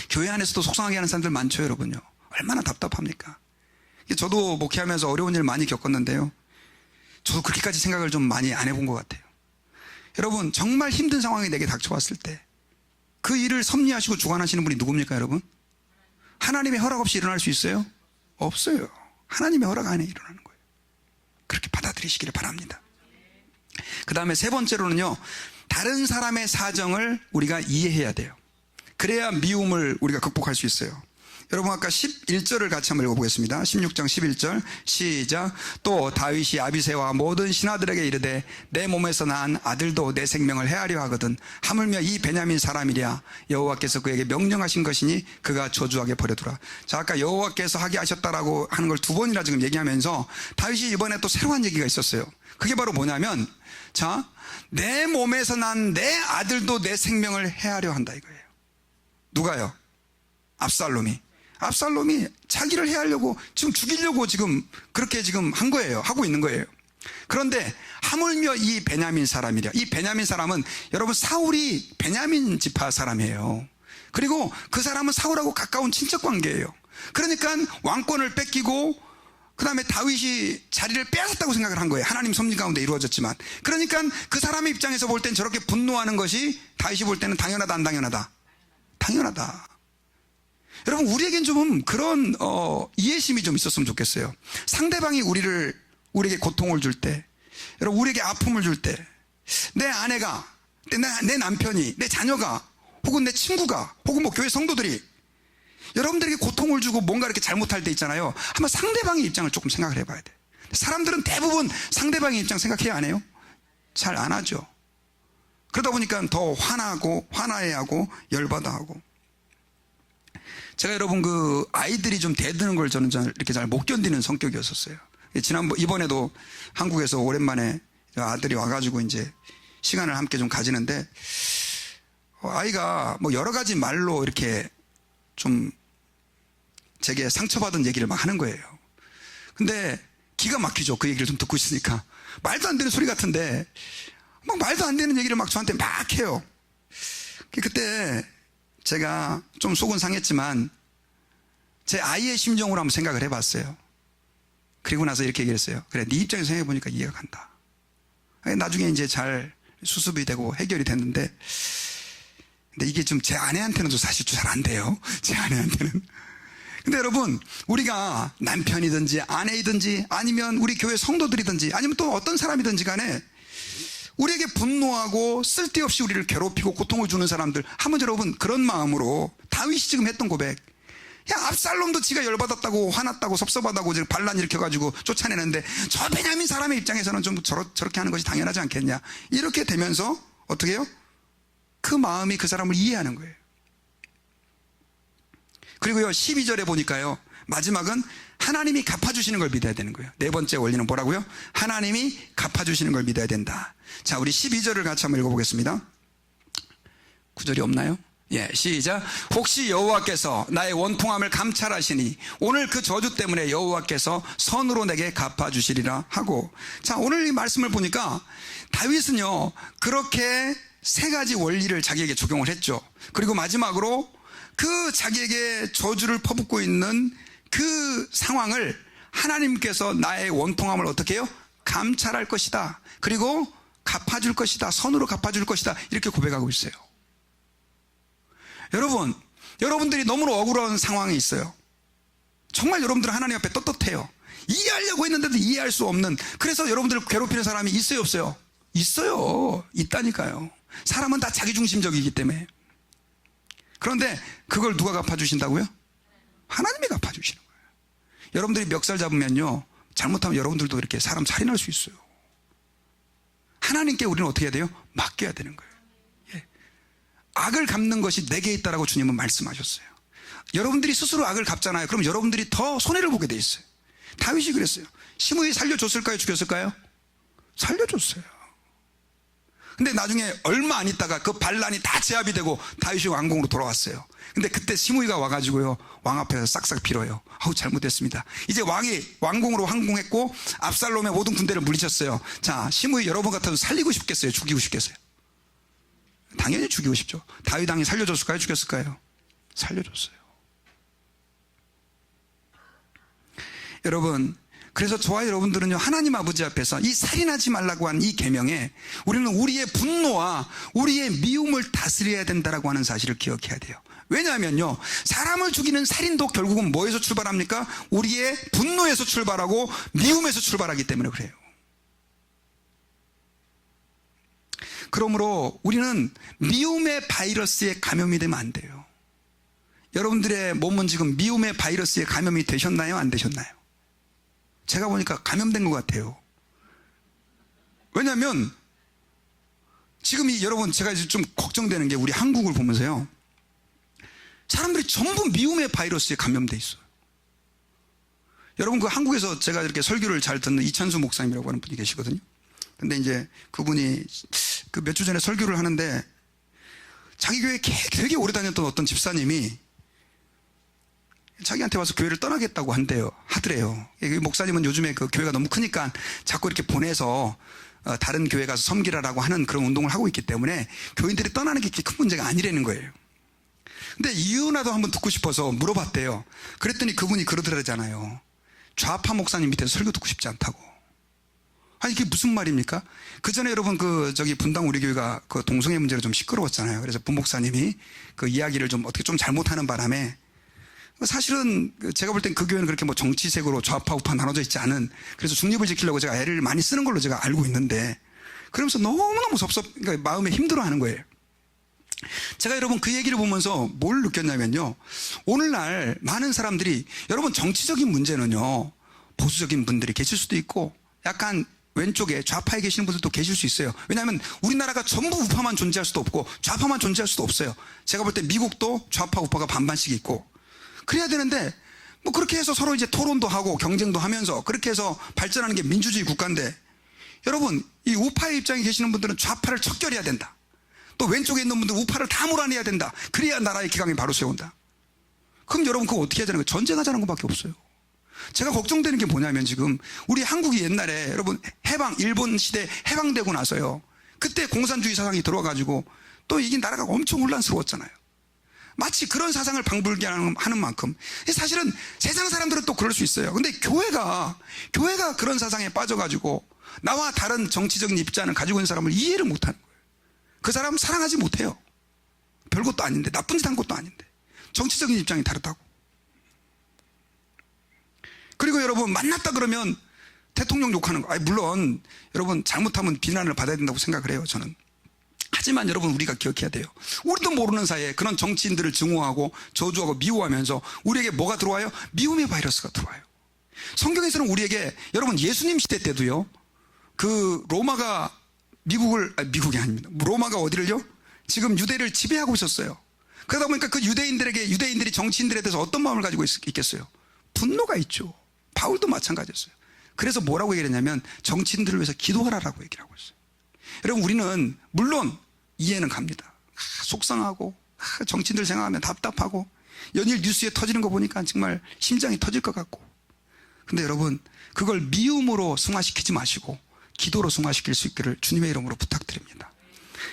교회 안에서도 속상하게 하는 사람들 많죠, 여러분요. 얼마나 답답합니까? 저도 목회하면서 어려운 일 많이 겪었는데요, 저도 그렇게까지 생각을 좀 많이 안 해본 것 같아요. 여러분, 정말 힘든 상황이 내게 닥쳐왔을 때 그 일을 섭리하시고 주관하시는 분이 누굽니까, 여러분? 하나님의 허락 없이 일어날 수 있어요? 없어요. 하나님의 허락 안에 일어나는 거예요. 그렇게 받아들이시기를 바랍니다. 그 다음에 세 번째로는요, 다른 사람의 사정을 우리가 이해해야 돼요. 그래야 미움을 우리가 극복할 수 있어요. 여러분, 아까 11절을 같이 한번 읽어보겠습니다. 16장 11절 시작. 또 다윗이 아비새와 모든 신하들에게 이르되 내 몸에서 난 아들도 내 생명을 해하려 하거든 하물며 이 베냐민 사람이랴 여호와께서 그에게 명령하신 것이니 그가 저주하게 버려두라. 자, 아까 여호와께서 하게 하셨다라고 하는 걸 두 번이나 지금 얘기하면서 다윗이 이번에 또 새로운 얘기가 있었어요. 그게 바로 뭐냐면, 자, 내 몸에서 난 내 아들도 내 생명을 해하려 한다 이거예요. 누가요? 압살롬이 자기를 해하려고 지금 죽이려고 지금 그렇게 지금 한 거예요. 하고 있는 거예요. 그런데 하물며 이 베냐민 사람이랴. 이 베냐민 사람은 여러분 사울이 베냐민 지파 사람이에요. 그리고 그 사람은 사울하고 가까운 친척 관계예요. 그러니까 왕권을 뺏기고 그 다음에 다윗이 자리를 빼앗았다고 생각을 한 거예요. 하나님 섭리 가운데 이루어졌지만. 그러니까 그 사람의 입장에서 볼 땐 저렇게 분노하는 것이 다윗이 볼 때는 당연하다, 안 당연하다? 당연하다. 여러분, 우리에겐 좀 그런 이해심이 좀 있었으면 좋겠어요. 상대방이 우리에게 고통을 줄 때, 여러분, 우리에게 아픔을 줄 때, 내 아내가, 내 남편이, 내 자녀가, 혹은 내 친구가, 혹은 뭐 교회 성도들이 여러분들에게 고통을 주고 뭔가 이렇게 잘못할 때 있잖아요. 한번 상대방의 입장을 조금 생각을 해봐야 돼. 사람들은 대부분 상대방의 입장 생각해야 안 해요? 잘 안 하죠. 그러다 보니까 더 화나해하고 열받아하고. 제가 여러분 그 아이들이 좀 대드는 걸 저는 이렇게 잘 못 견디는 성격이었었어요. 이번에도 한국에서 오랜만에 아들이 와가지고 이제 시간을 함께 좀 가지는데, 아이가 뭐 여러 가지 말로 이렇게 좀 제게 상처받은 얘기를 막 하는 거예요. 근데 기가 막히죠. 그 얘기를 좀 듣고 있으니까. 말도 안 되는 소리 같은데 막 말도 안 되는 얘기를 막 저한테 막 해요. 그때 제가 좀 속은 상했지만 제 아이의 심정으로 한번 생각을 해봤어요. 그리고 나서 이렇게 얘기를 했어요. 그래, 네 입장에서 생각해보니까 이해가 간다. 나중에 이제 잘 수습이 되고 해결이 됐는데, 근데 이게 좀 제 아내한테는 사실 잘 안 돼요. 제 아내한테는. 근데 여러분, 우리가 남편이든지 아내이든지 아니면 우리 교회 성도들이든지 아니면 또 어떤 사람이든지 간에 우리에게 분노하고 쓸데없이 우리를 괴롭히고 고통을 주는 사람들, 한번 여러분 그런 마음으로 다윗이 지금 했던 고백, 야, 압살롬도 지가 열받았다고 화났다고 섭섭하다고 반란 일으켜가지고 쫓아내는데 저 베냐민 사람의 입장에서는 좀 저렇게 하는 것이 당연하지 않겠냐, 이렇게 되면서 어떻게 해요? 그 마음이 그 사람을 이해하는 거예요. 그리고요, 12절에 보니까요, 마지막은 하나님이 갚아주시는 걸 믿어야 되는 거예요. 네 번째 원리는 뭐라고요? 하나님이 갚아주시는 걸 믿어야 된다. 자, 우리 12절을 같이 한번 읽어보겠습니다. 9절이 없나요? 예, 시작. 혹시 여호와께서 나의 원통함을 감찰하시니 오늘 그 저주 때문에 여호와께서 선으로 내게 갚아주시리라 하고. 자, 오늘 이 말씀을 보니까 다윗은요, 그렇게 세 가지 원리를 자기에게 적용을 했죠. 그리고 마지막으로 그 자기에게 저주를 퍼붓고 있는 그 상황을 하나님께서 나의 원통함을 어떻게 해요? 감찰할 것이다. 그리고 갚아줄 것이다. 선으로 갚아줄 것이다. 이렇게 고백하고 있어요. 여러분들이 너무나 억울한 상황이 있어요. 정말 여러분들은 하나님 앞에 떳떳해요. 이해하려고 했는데도 이해할 수 없는, 그래서 여러분들을 괴롭히는 사람이 있어요, 없어요? 있어요. 있다니까요. 사람은 다 자기중심적이기 때문에. 그런데 그걸 누가 갚아주신다고요? 하나님이 갚아주시는 거예요. 여러분들이 멱살 잡으면요, 잘못하면 여러분들도 이렇게 사람 살인할 수 있어요. 하나님께 우리는 어떻게 해야 돼요? 맡겨야 되는 거예요. 예. 악을 갚는 것이 내게 있다라고 주님은 말씀하셨어요. 여러분들이 스스로 악을 갚잖아요. 그럼 여러분들이 더 손해를 보게 돼 있어요. 다윗이 그랬어요. 시므이 살려줬을까요? 죽였을까요? 살려줬어요. 근데 나중에 얼마 안 있다가 그 반란이 다 제압이 되고 다윗이 왕궁으로 돌아왔어요. 근데 그때 시므이가 와가지고요, 왕 앞에서 싹싹 빌어요. 아우, 잘못됐습니다. 이제 왕이 왕궁으로 항공했고 압살롬의 모든 군대를 물리쳤어요. 자, 시므이 여러분 같아도 살리고 싶겠어요? 죽이고 싶겠어요? 당연히 죽이고 싶죠. 다윗 왕이 살려줬을까요? 죽였을까요? 살려줬어요. 여러분, 그래서 저와 여러분들은요, 하나님 아버지 앞에서 이 살인하지 말라고 하는 이 계명에 우리는 우리의 분노와 우리의 미움을 다스려야 된다라고 하는 사실을 기억해야 돼요. 왜냐하면요, 사람을 죽이는 살인도 결국은 뭐에서 출발합니까? 우리의 분노에서 출발하고 미움에서 출발하기 때문에 그래요. 그러므로 우리는 미움의 바이러스에 감염이 되면 안 돼요. 여러분들의 몸은 지금 미움의 바이러스에 감염이 되셨나요? 안 되셨나요? 제가 보니까 감염된 것 같아요. 왜냐하면 지금 여러분, 제가 이제 좀 걱정되는 게 우리 한국을 보면서요, 사람들이 전부 미움의 바이러스에 감염돼 있어요. 여러분, 그 한국에서 제가 이렇게 설교를 잘 듣는 이찬수 목사님이라고 하는 분이 계시거든요. 근데 이제 그분이 그 몇 주 전에 설교를 하는데 자기 교회에 되게 오래 다녔던 어떤 집사님이 자기한테 와서 교회를 떠나겠다고 하더래요. 목사님은 요즘에 그 교회가 너무 크니까 자꾸 이렇게 보내서 다른 교회 가서 섬기라라고 하는 그런 운동을 하고 있기 때문에 교인들이 떠나는 게 그렇게 큰 문제가 아니라는 거예요. 근데 이유나도 한번 듣고 싶어서 물어봤대요. 그랬더니 그분이 그러더라잖아요. 좌파 목사님 밑에서 설교 듣고 싶지 않다고. 아니, 이게 무슨 말입니까? 그 전에 여러분, 분당 우리 교회가 그 동성애 문제로 좀 시끄러웠잖아요. 그래서 부목사님이 그 이야기를 좀 어떻게 좀 잘못하는 바람에, 사실은 제가 볼 땐 그 교회는 그렇게 뭐 정치색으로 좌파 우파 나눠져 있지 않은, 그래서 중립을 지키려고 제가 애를 많이 쓰는 걸로 제가 알고 있는데, 그러면서 너무너무 그러니까 마음에 힘들어 하는 거예요. 제가 여러분 그 얘기를 보면서 뭘 느꼈냐면요. 오늘날 많은 사람들이, 여러분 정치적인 문제는요, 보수적인 분들이 계실 수도 있고, 약간 왼쪽에 좌파에 계시는 분들도 계실 수 있어요. 왜냐하면 우리나라가 전부 우파만 존재할 수도 없고 좌파만 존재할 수도 없어요. 제가 볼 때 미국도 좌파 우파가 반반씩 있고 그래야 되는데, 뭐 그렇게 해서 서로 이제 토론도 하고 경쟁도 하면서 그렇게 해서 발전하는 게 민주주의 국가인데, 여러분 이 우파의 입장에 계시는 분들은 좌파를 척결해야 된다. 또 왼쪽에 있는 분들은 우파를 다 몰아내야 된다. 그래야 나라의 기강이 바로 세운다. 그럼 여러분 그거 어떻게 해야 되는 거예요? 전쟁하자는 것밖에 없어요. 제가 걱정되는 게 뭐냐면, 지금 우리 한국이 옛날에 여러분 일본 시대 해방되고 나서요, 그때 공산주의 사상이 들어와가지고 또 이게 나라가 엄청 혼란스러웠잖아요. 마치 그런 사상을 방불케 하는 만큼, 사실은 세상 사람들은 또 그럴 수 있어요. 근데 교회가 그런 사상에 빠져가지고 나와 다른 정치적인 입장을 가지고 있는 사람을 이해를 못하는 거예요. 그 사람 사랑하지 못해요. 별것도 아닌데, 나쁜 짓 한 것도 아닌데, 정치적인 입장이 다르다고. 그리고 여러분 만났다 그러면 대통령 욕하는 거, 물론 여러분 잘못하면 비난을 받아야 된다고 생각을 해요, 저는. 하지만 여러분 우리가 기억해야 돼요. 우리도 모르는 사이에 그런 정치인들을 증오하고 저주하고 미워하면서 우리에게 뭐가 들어와요? 미움의 바이러스가 들어와요. 성경에서는 우리에게, 여러분 예수님 시대 때도요, 그 로마가 미국이 아닙니다. 로마가 어디를요? 지금 유대를 지배하고 있었어요. 그러다 보니까 그 유대인들이 정치인들에 대해서 어떤 마음을 가지고 있겠어요? 분노가 있죠. 바울도 마찬가지였어요. 그래서 뭐라고 얘기를 했냐면, 정치인들을 위해서 기도하라라고 얘기를 하고 있어요. 여러분 우리는 물론 이해는 갑니다. 속상하고 정치인들 생각하면 답답하고, 연일 뉴스에 터지는 거 보니까 정말 심장이 터질 것 같고. 근데 여러분 그걸 미움으로 승화시키지 마시고 기도로 승화시킬 수 있기를 주님의 이름으로 부탁드립니다.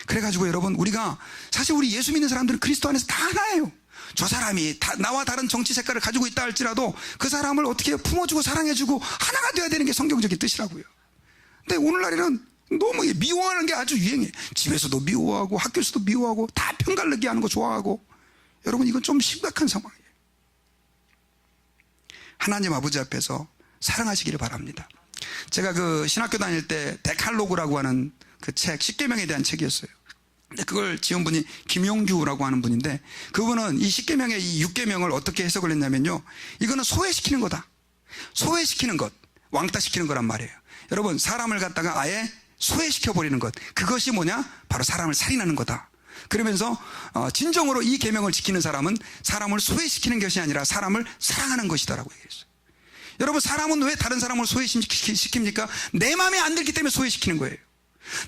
그래가지고 여러분, 우리가 사실 우리 예수 믿는 사람들은 그리스도 안에서 다 하나예요. 저 사람이 나와 다른 정치 색깔을 가지고 있다 할지라도 그 사람을 어떻게 품어주고 사랑해주고 하나가 되어야 되는 게 성경적인 뜻이라고요. 근데 오늘날에는 너무 미워하는 게 아주 유행해. 집에서도 미워하고 학교에서도 미워하고 다 편갈르기 하는 거 좋아하고. 여러분 이건 좀 심각한 상황이에요. 하나님 아버지 앞에서 사랑하시기를 바랍니다. 제가 그 신학교 다닐 때 데칼로그라고 하는 그 책, 십계명에 대한 책이었어요. 근데 그걸 지은 분이 김용규라고 하는 분인데, 그분은 이 십계명의 이 6계명을 어떻게 해석을 했냐면요, 이거는 소외시키는 거다. 소외시키는 것, 왕따시키는 거란 말이에요. 여러분 사람을 갖다가 아예 소외시켜버리는 것, 그것이 뭐냐? 바로 사람을 살인하는 거다. 그러면서 진정으로 이 계명을 지키는 사람은 사람을 소외시키는 것이 아니라 사람을 사랑하는 것이다라고 얘기했어요. 여러분 사람은 왜 다른 사람을 소외시킵니까? 내 마음에 안 들기 때문에 소외시키는 거예요.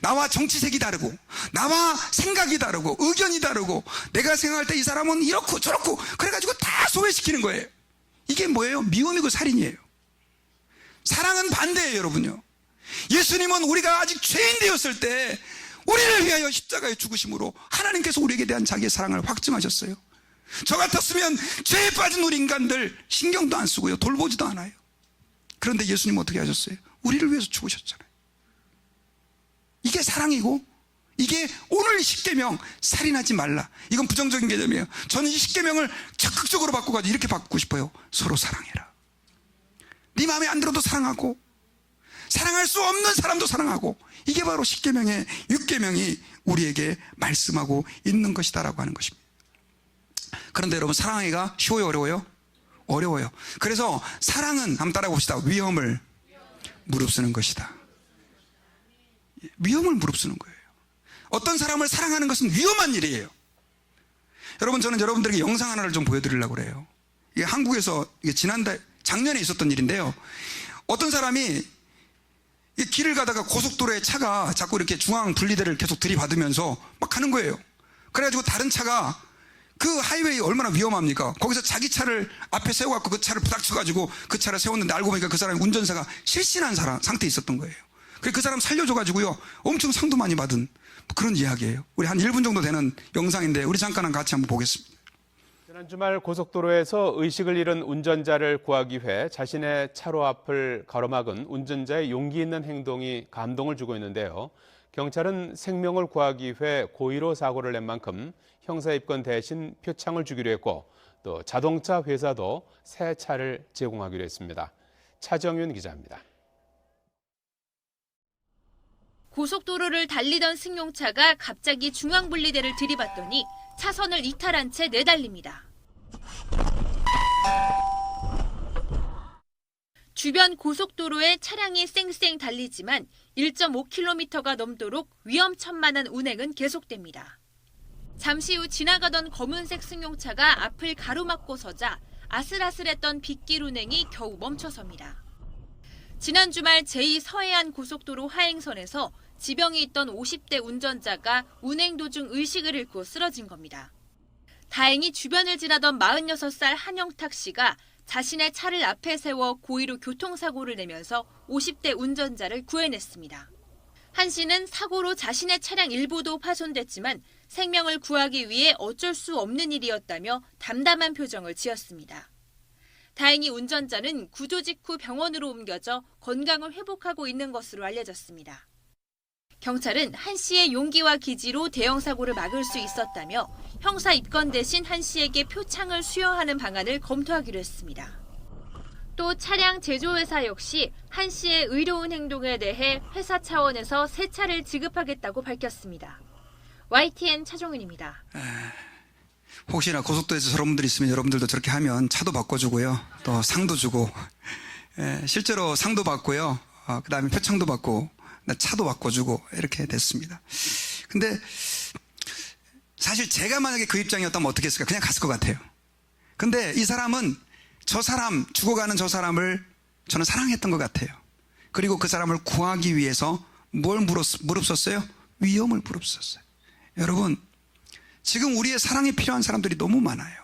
나와 정치색이 다르고, 나와 생각이 다르고, 의견이 다르고, 내가 생각할 때 이 사람은 이렇고 저렇고, 그래가지고 다 소외시키는 거예요. 이게 뭐예요? 미움이고 살인이에요. 사랑은 반대예요, 여러분요. 예수님은 우리가 아직 죄인 되었을 때 우리를 위하여 십자가에 죽으심으로 하나님께서 우리에게 대한 자기의 사랑을 확증하셨어요. 저 같았으면 죄에 빠진 우리 인간들 신경도 안 쓰고요, 돌보지도 않아요. 그런데 예수님은 어떻게 하셨어요? 우리를 위해서 죽으셨잖아요. 이게 사랑이고, 이게 오늘 십계명, 살인하지 말라. 이건 부정적인 개념이에요. 저는 이 십계명을 적극적으로 바꾸고 이렇게 바꾸고 싶어요. 서로 사랑해라. 네 마음에 안 들어도 사랑하고, 사랑할 수 없는 사람도 사랑하고, 이게 바로 십계명의 6계명이 우리에게 말씀하고 있는 것이다라고 하는 것입니다. 그런데 여러분 사랑하기가 쉬워요, 어려워요? 어려워요. 그래서 사랑은, 한번 따라 봅시다. 위험을 무릅쓰는 것이다. 위험을 무릅쓰는 거예요. 어떤 사람을 사랑하는 것은 위험한 일이에요. 여러분 저는 여러분들에게 영상 하나를 좀 보여드리려고 그래요. 이게 한국에서 작년에 있었던 일인데요. 어떤 사람이 길을 가다가 고속도로에 차가 자꾸 이렇게 중앙 분리대를 계속 들이받으면서 막 가는 거예요. 그래가지고 다른 차가, 그 하이웨이 얼마나 위험합니까? 거기서 자기 차를 앞에 세워갖고 그 차를 부닥쳐가지고 그 차를 세웠는데, 알고 보니까 그 사람이 운전사가 실신한 상태에 있었던 거예요. 그래서 그 사람 살려줘가지고요, 엄청 상도 많이 받은 그런 이야기예요. 우리 한 1분 정도 되는 영상인데 우리 잠깐 같이 한번 보겠습니다. 지난 주말 고속도로에서 의식을 잃은 운전자를 구하기 위해 자신의 차로 앞을 가로막은 운전자의 용기 있는 행동이 감동을 주고 있는데요. 경찰은 생명을 구하기 위해 고의로 사고를 낸 만큼 형사 입건 대신 표창을 주기로 했고 또 자동차 회사도 새 차를 제공하기로 했습니다. 차정윤 기자입니다. 고속도로를 달리던 승용차가 갑자기 중앙분리대를 들이받더니 차선을 이탈한 채 내달립니다. 주변 고속도로에 차량이 쌩쌩 달리지만 1.5km가 넘도록 위험천만한 운행은 계속됩니다. 잠시 후 지나가던 검은색 승용차가 앞을 가로막고 서자 아슬아슬했던 빗길 운행이 겨우 멈춰섭니다. 지난 주말 제2서해안 고속도로 하행선에서 지병이 있던 50대 운전자가 운행 도중 의식을 잃고 쓰러진 겁니다. 다행히 주변을 지나던 46살 한영탁 씨가 자신의 차를 앞에 세워 고의로 교통사고를 내면서 50대 운전자를 구해냈습니다. 한 씨는 사고로 자신의 차량 일부도 파손됐지만 생명을 구하기 위해 어쩔 수 없는 일이었다며 담담한 표정을 지었습니다. 다행히 운전자는 구조 직후 병원으로 옮겨져 건강을 회복하고 있는 것으로 알려졌습니다. 경찰은 한 씨의 용기와 기지로 대형 사고를 막을 수 있었다며 형사 입건 대신 한 씨에게 표창을 수여하는 방안을 검토하기로 했습니다. 또 차량 제조회사 역시 한 씨의 의로운 행동에 대해 회사 차원에서 새 차를 지급하겠다고 밝혔습니다. YTN 차정윤입니다. 혹시나 고속도로에서 저런 분들 있으면 여러분들도 저렇게 하면 차도 바꿔주고요. 또 상도 주고 실제로 상도 받고요. 그다음에 표창도 받고 차도 바꿔주고 이렇게 됐습니다. 근데 사실 제가 만약에 그 입장이었다면 어떻게 했을까? 그냥 갔을 것 같아요. 근데 이 사람은 저 사람, 죽어가는 저 사람을 저는 사랑했던 것 같아요. 그리고 그 사람을 구하기 위해서 뭘 무릅썼어요? 위험을 무릅썼어요. 여러분, 지금 우리의 사랑이 필요한 사람들이 너무 많아요.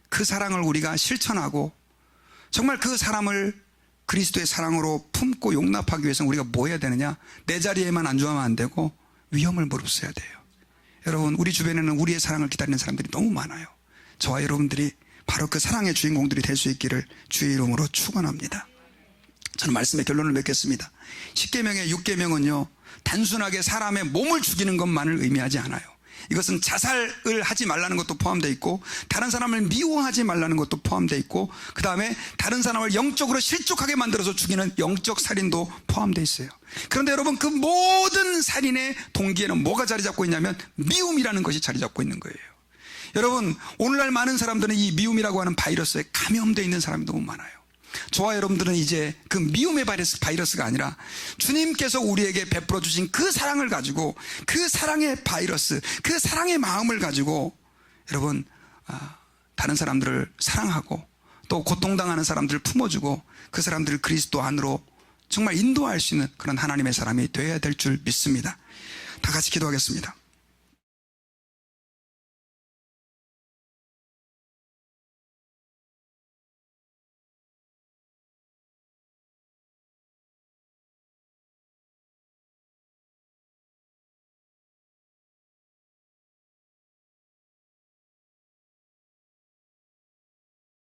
그 사랑을 우리가 실천하고 정말 그 사람을 그리스도의 사랑으로 품고 용납하기 위해서는 우리가 뭐 해야 되느냐? 내 자리에만 안주하면 안 되고 위험을 무릅써야 돼요. 여러분, 우리 주변에는 우리의 사랑을 기다리는 사람들이 너무 많아요. 저와 여러분들이 바로 그 사랑의 주인공들이 될 수 있기를 주의 이름으로 축원합니다. 저는 말씀의 결론을 맺겠습니다. 10계명의 6계명은요, 단순하게 사람의 몸을 죽이는 것만을 의미하지 않아요. 이것은 자살을 하지 말라는 것도 포함되어 있고 다른 사람을 미워하지 말라는 것도 포함되어 있고 그 다음에 다른 사람을 영적으로 실족하게 만들어서 죽이는 영적 살인도 포함되어 있어요. 그런데 여러분, 그 모든 살인의 동기에는 뭐가 자리 잡고 있냐면 미움이라는 것이 자리 잡고 있는 거예요. 여러분, 오늘날 많은 사람들은 이 미움이라고 하는 바이러스에 감염되어 있는 사람이 너무 많아요. 저와 여러분들은 이제 그 미움의 바이러스가 아니라 주님께서 우리에게 베풀어 주신 그 사랑을 가지고 그 사랑의 바이러스, 그 사랑의 마음을 가지고 여러분, 다른 사람들을 사랑하고 또 고통당하는 사람들을 품어주고 그 사람들을 그리스도 안으로 정말 인도할 수 있는 그런 하나님의 사람이 되어야 될 줄 믿습니다. 다 같이 기도하겠습니다.